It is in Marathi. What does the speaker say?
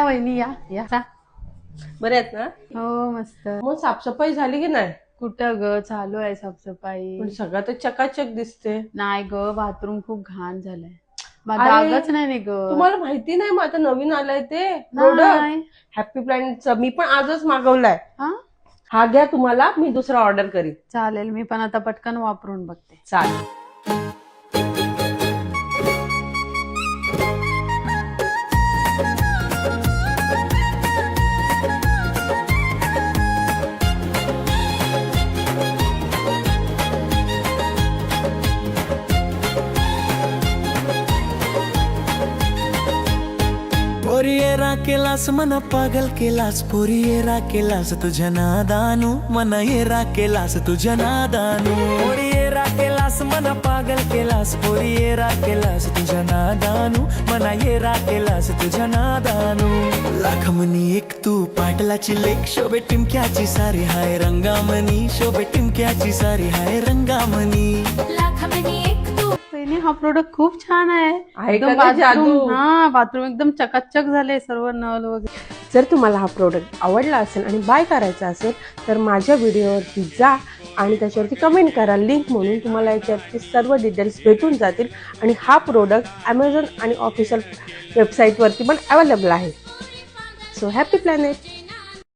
या वहिनी या या. बरे आहेत ना? हो मस्त. मग साफसफाई झाली की नाही? कुठं ग, चालू आहे साफसफाई. पण सगळं तर चकाचक दिसते. नाही ग, बाथरूम खूप घाण झालंय. अरे, डागच नाही ग. तुम्हाला माहिती नाही मग आता नवीन आलंय ते प्रोडक्ट हॅपी प्लॅनेटचं. मी पण आजच मागवलाय. हा घ्या तुम्हाला, मी दुसरा ऑर्डर करीन. चालेल, मी पण आता पटकन वापरून बघते. चालेल. पोरियेरा केलास मन पागल केलास, पोरियेरा केलास तुझ्या नादानू, मन येरा केलास तुझ्या नादानू. पोरियेरा केलास मन पागल केलास, पोरियेरा केलास तुझ्या नादानू, मन येरा केलास तुझ्या नादानू. लाखमनी एक तू पाटलाची लेक, शोभे टिमक्याची सारी हाय रंगामणी, शोभे टिमक्याची सारी हाय रंगामणी. लाखमनी एक तू. हा प्रोडक्ट खूप छान आहे. का नाही जादू? हा, बाथरूम एकदम चकाचक झाले, सर्व नळ वगैरे. जर तुम्हाला हा प्रोडक्ट आवडला असेल आणि बाय करायचा असेल तर माझ्या व्हिडिओवरती जा आणि त्याच्यावरती कमेंट करा लिंक म्हणून. तुम्हाला याच्यावरती सर्व डिटेल्स भेटून जातील. आणि हा प्रोडक्ट ॲमेझॉन आणि ऑफिशियल वेबसाईटवरती पण अवेलेबल आहे. So happy planet.